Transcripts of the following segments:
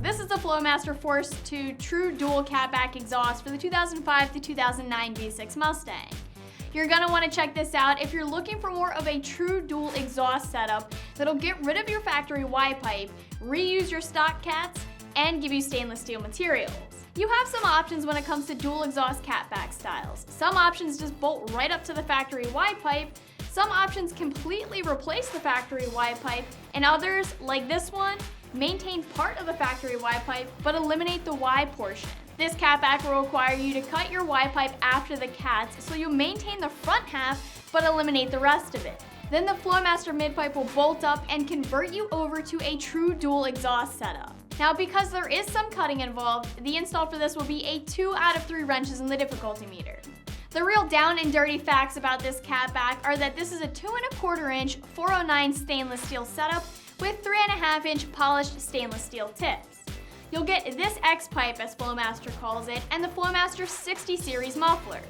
This is the Flowmaster Force 2 True Dual Catback Exhaust for the 2005 to 2009 V6 Mustang. You're gonna wanna check this out if you're looking for more of a true dual exhaust setup that'll get rid of your factory Y pipe, reuse your stock cats, and give you stainless steel materials. You have some options when it comes to dual exhaust catback styles. Some options just bolt right up to the factory Y pipe, some options completely replace the factory Y pipe, and others, like this one, maintain part of the factory Y pipe but eliminate the Y portion. This catback will require you to cut your Y pipe after the cats so you maintain the front half but eliminate the rest of it. Then the Flowmaster midpipe will bolt up and convert you over to a true dual exhaust setup. Now, because there is some cutting involved, the install for this will be a 2 out of 3 wrenches in the difficulty meter. The real down and dirty facts about this catback are that this is a 2 1/4 inch 409 stainless steel setup with 3.5 inch polished stainless steel tips. You'll get this X pipe, as Flowmaster calls it, and the Flowmaster 60 series mufflers.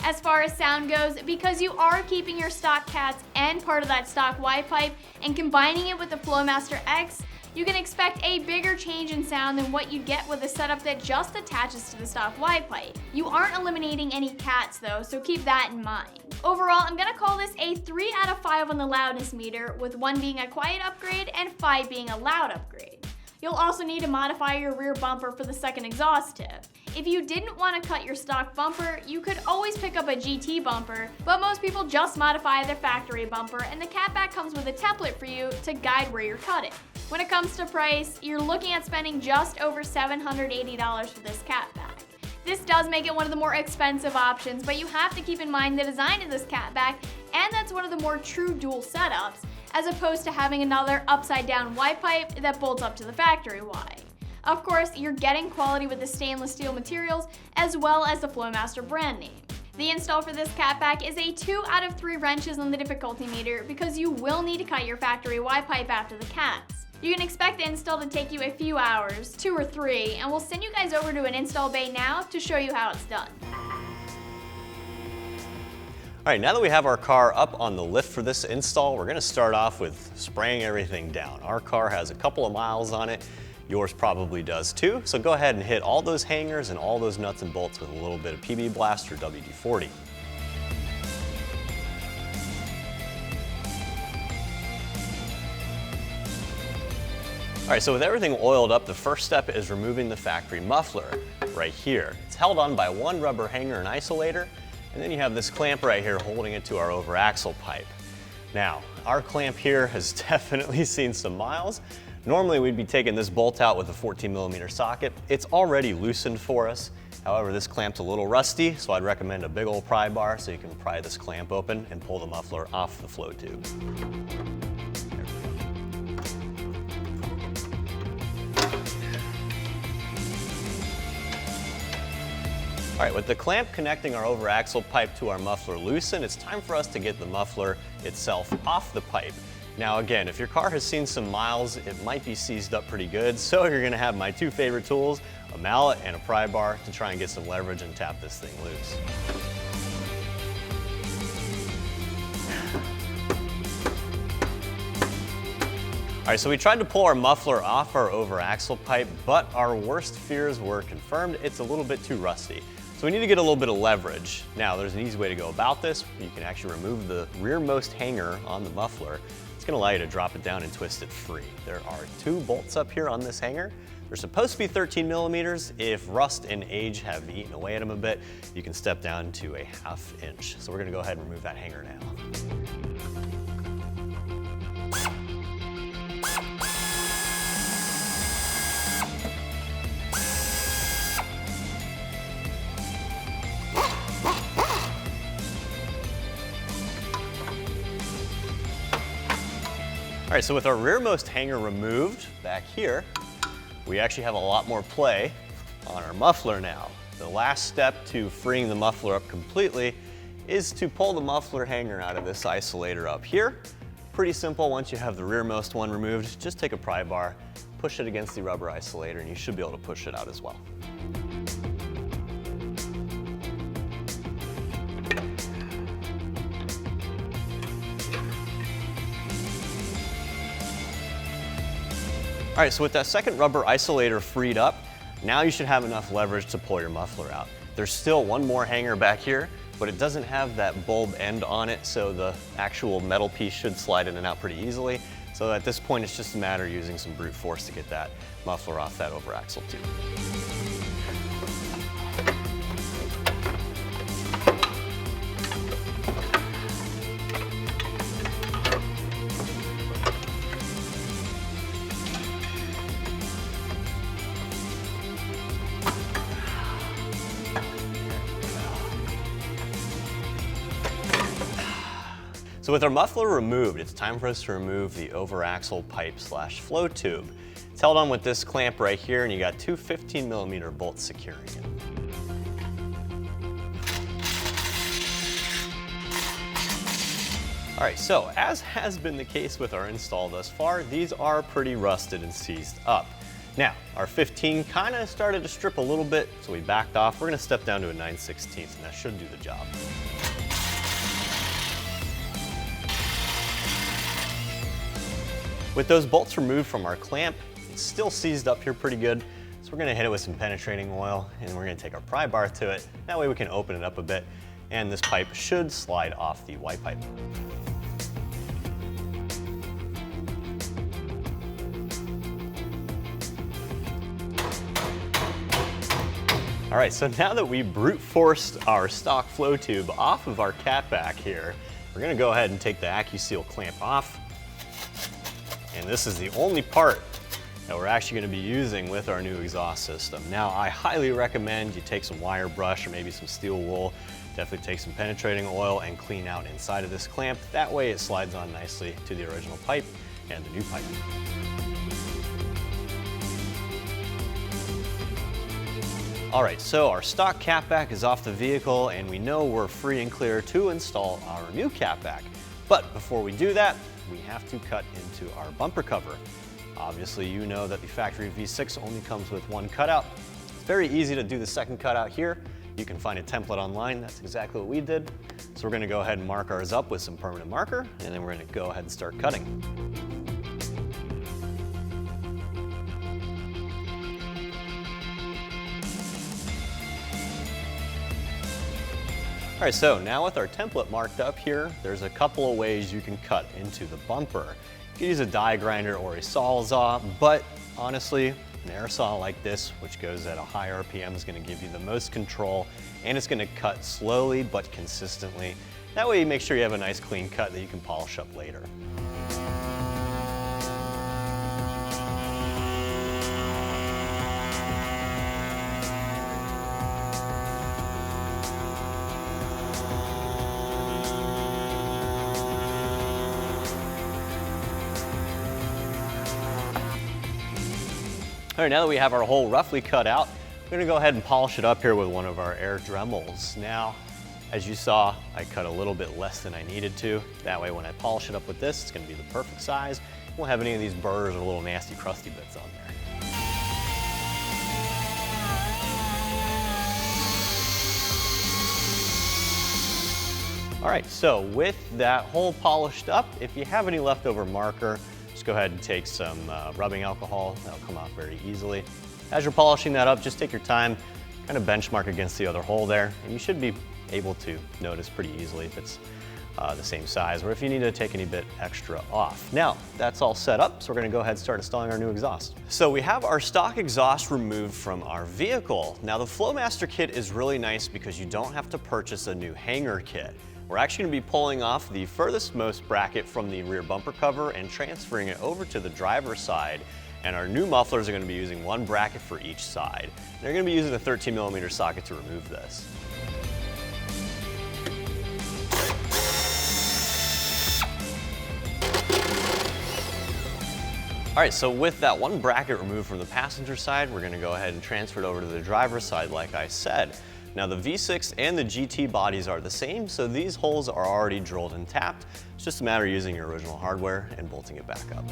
As far as sound goes, because you are keeping your stock cats and part of that stock Y pipe and combining it with the Flowmaster X, you can expect a bigger change in sound than what you'd get with a setup that just attaches to the stock Y pipe. You aren't eliminating any cats though, so keep that in mind. Overall, I'm gonna call this a 3 out of 5 on the loudness meter, with 1 being a quiet upgrade and 5 being a loud upgrade. You'll also need to modify your rear bumper for the second exhaust tip. If you didn't want to cut your stock bumper, you could always pick up a GT bumper, but most people just modify their factory bumper, and the catback comes with a template for you to guide where you're cutting. When it comes to price, you're looking at spending just over $780 for this catback. This does make it one of the more expensive options, but you have to keep in mind the design of this catback, and that's one of the more true dual setups, as opposed to having another upside down Y pipe that bolts up to the factory Y. Of course, you're getting quality with the stainless steel materials as well as the Flowmaster brand name. The install for this catback is a 2 out of 3 wrenches on the difficulty meter because you will need to cut your factory Y pipe after the cats. You can expect the install to take you a few hours, 2 or 3, and we'll send you guys over to an install bay now to show you how it's done. All right, now that we have our car up on the lift for this install, we're gonna start off with spraying everything down. Our car has a couple of miles on it. Yours probably does too. So go ahead and hit all those hangers and all those nuts and bolts with a little bit of PB Blast or WD-40. All right, so with everything oiled up, the first step is removing the factory muffler right here. It's held on by 1 rubber hanger and isolator, and then you have this clamp right here holding it to our over axle pipe. Now, our clamp here has definitely seen some miles. Normally we'd be taking this bolt out with a 14mm socket. It's already loosened for us. However, this clamp's a little rusty, so I'd recommend a big old pry bar so you can pry this clamp open and pull the muffler off the flow tube. All right, with the clamp connecting our over axle pipe to our muffler loosened, it's time for us to get the muffler itself off the pipe. Now again, if your car has seen some miles, it might be seized up pretty good, so you're gonna have my 2 favorite tools, a mallet and a pry bar, to try and get some leverage and tap this thing loose. All right, so we tried to pull our muffler off our over axle pipe, but our worst fears were confirmed. It's a little bit too rusty. So we need to get a little bit of leverage. Now, there's an easy way to go about this. You can actually remove the rearmost hanger on the muffler. It's gonna allow you to drop it down and twist it free. There are 2 bolts up here on this hanger. They're supposed to be 13mm. If rust and age have eaten away at them a bit, you can step down to a 1/2 inch. So we're gonna go ahead and remove that hanger now. All right, so with our rearmost hanger removed back here, we actually have a lot more play on our muffler now. The last step to freeing the muffler up completely is to pull the muffler hanger out of this isolator up here. Pretty simple. Once you have the rearmost one removed, just take a pry bar, push it against the rubber isolator, and you should be able to push it out as well. All right, so with that second rubber isolator freed up, now you should have enough leverage to pull your muffler out. There's still one more hanger back here, but it doesn't have that bulb end on it, so the actual metal piece should slide in and out pretty easily. So at this point, it's just a matter of using some brute force to get that muffler off that over axle tube. So with our muffler removed, it's time for us to remove the over axle pipe slash flow tube. It's held on with this clamp right here, and you got two 15mm bolts securing it. All right, so as has been the case with our install thus far, these are pretty rusted and seized up. Now, our 15 kind of started to strip a little bit, so we backed off. We're gonna step down to a 9/16, and that should do the job. With those bolts removed from our clamp, it's still seized up here pretty good. So we're gonna hit it with some penetrating oil, and we're gonna take our pry bar to it. That way we can open it up a bit, and this pipe should slide off the Y pipe. All right, so now that we brute forced our stock flow tube off of our catback here, we're gonna go ahead and take the AccuSeal clamp off. And this is the only part that we're actually going to be using with our new exhaust system. Now, I highly recommend you take some wire brush or maybe some steel wool, definitely take some penetrating oil and clean out inside of this clamp. That way it slides on nicely to the original pipe and the new pipe. All right, so our stock catback is off the vehicle, and we know we're free and clear to install our new catback. But before we do that, we have to cut into our bumper cover. Obviously, you know that the factory V6 only comes with one cutout. It's very easy to do the second cutout here. You can find a template online. That's exactly what we did. So we're gonna go ahead and mark ours up with some permanent marker, and then we're gonna go ahead and start cutting. All right, so now with our template marked up here, there's a couple of ways you can cut into the bumper. You can use a die grinder or a sawzall, but honestly, an air saw like this, which goes at a high RPM, is gonna give you the most control, and it's gonna cut slowly but consistently. That way you make sure you have a nice clean cut that you can polish up later. All right, now that we have our hole roughly cut out, we're gonna go ahead and polish it up here with one of our air Dremels. Now, as you saw, I cut a little bit less than I needed to. That way when I polish it up with this, it's gonna be the perfect size. You won't have any of these burrs or little nasty crusty bits on there. All right, so with that hole polished up, if you have any leftover marker, just go ahead and take some rubbing alcohol. That'll come off very easily. As you're polishing that up, just take your time, kind of benchmark against the other hole there, and you should be able to notice pretty easily if it's the same size or if you need to take any bit extra off. Now, that's all set up, so we're gonna go ahead and start installing our new exhaust. So we have our stock exhaust removed from our vehicle. Now the Flowmaster kit is really nice because you don't have to purchase a new hanger kit. We're actually gonna be pulling off the furthest most bracket from the rear bumper cover and transferring it over to the driver's side. And our new mufflers are gonna be using one bracket for each side. They're gonna be using a 13mm socket to remove this. All right, so with that one bracket removed from the passenger side, we're gonna go ahead and transfer it over to the driver's side like I said. Now the V6 and the GT bodies are the same, so these holes are already drilled and tapped. It's just a matter of using your original hardware and bolting it back up.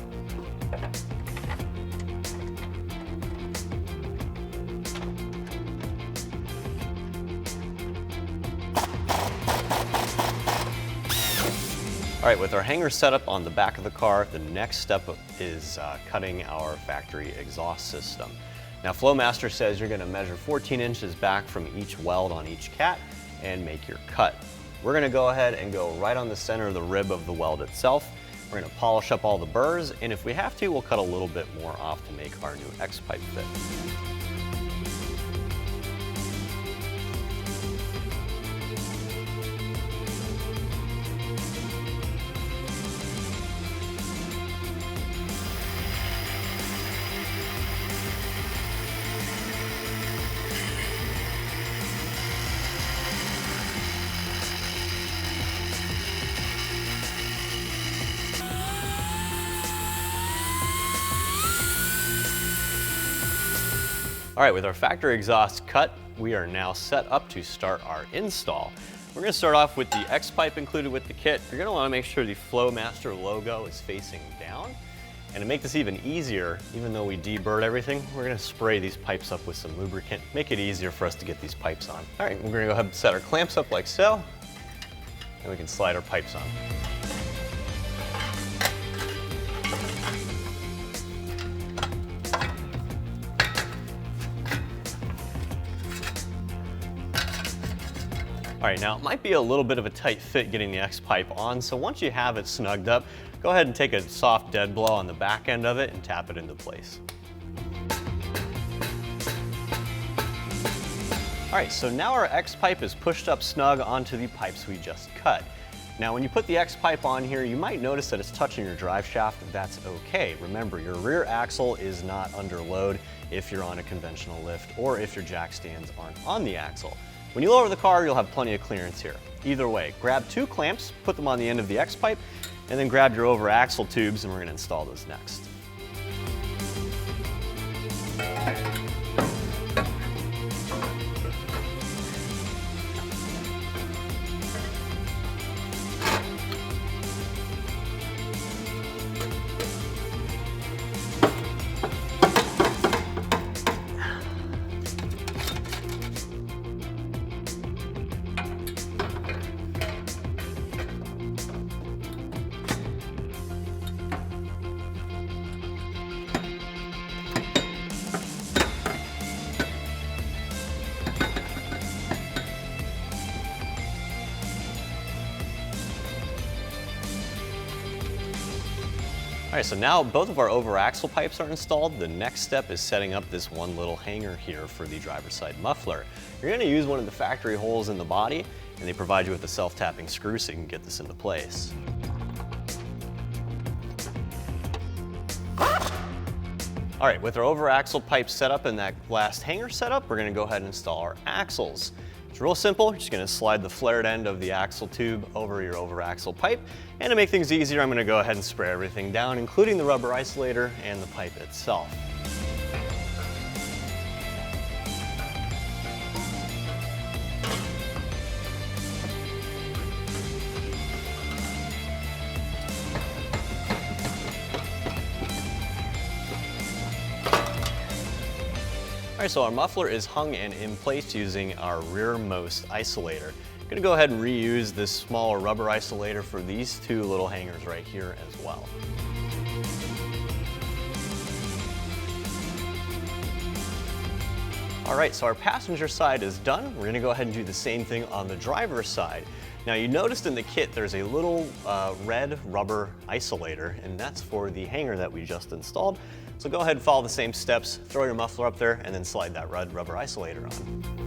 All right, with our hanger set up on the back of the car, the next step is cutting our factory exhaust system. Now Flowmaster says you're gonna measure 14 inches back from each weld on each cat and make your cut. We're gonna go ahead and go right on the center of the rib of the weld itself. We're gonna polish up all the burrs, and if we have to, we'll cut a little bit more off to make our new X-pipe fit. All right, with our factory exhaust cut, we are now set up to start our install. We're gonna start off with the X-pipe included with the kit. You're gonna wanna make sure the Flowmaster logo is facing down. And to make this even easier, even though we deburred everything, we're gonna spray these pipes up with some lubricant, make it easier for us to get these pipes on. All right, we're gonna go ahead and set our clamps up like so, and we can slide our pipes on. All right, now it might be a little bit of a tight fit getting the X-pipe on, so once you have it snugged up, go ahead and take a soft dead blow on the back end of it and tap it into place. All right, so now our X-pipe is pushed up snug onto the pipes we just cut. Now when you put the X-pipe on here, you might notice that it's touching your drive shaft. That's okay. Remember, your rear axle is not under load if you're on a conventional lift or if your jack stands aren't on the axle. When you lower the car, you'll have plenty of clearance here. Either way, grab 2 clamps, put them on the end of the X-pipe, and then grab your over axle tubes, and we're gonna install those next. All right, so now both of our over axle pipes are installed. The next step is setting up this one little hanger here for the driver's side muffler. You're gonna use one of the factory holes in the body, and they provide you with a self-tapping screw so you can get this into place. All right, with our over axle pipe set up and that last hanger set up, we're gonna go ahead and install our axles. It's real simple. You're just gonna slide the flared end of the axle tube over your over axle pipe. And to make things easier, I'm gonna go ahead and spray everything down, including the rubber isolator and the pipe itself. All right, so our muffler is hung and in place using our rearmost isolator. I'm gonna go ahead and reuse this smaller rubber isolator for these 2 little hangers right here as well. All right, so our passenger side is done. We're gonna go ahead and do the same thing on the driver's side. Now you noticed in the kit there's a little red rubber isolator, and that's for the hanger that we just installed. So go ahead and follow the same steps, throw your muffler up there, and then slide that red rubber isolator on.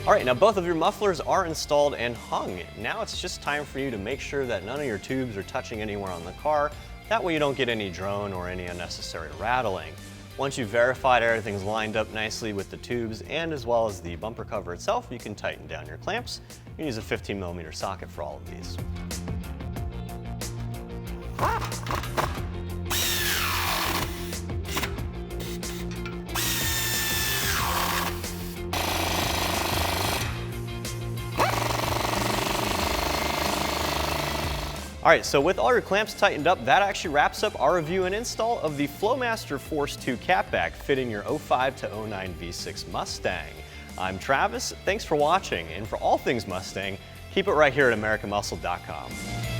All right, now both of your mufflers are installed and hung. Now it's just time for you to make sure that none of your tubes are touching anywhere on the car. That way you don't get any drone or any unnecessary rattling. Once you've verified everything's lined up nicely with the tubes and as well as the bumper cover itself, you can tighten down your clamps. You can use a 15mm socket for all of these. Alright, so with all your clamps tightened up, that actually wraps up our review and install of the Flowmaster Force 2 catback fitting your 05 to 09 V6 Mustang. I'm Travis, thanks for watching, and for all things Mustang, keep it right here at AmericanMuscle.com.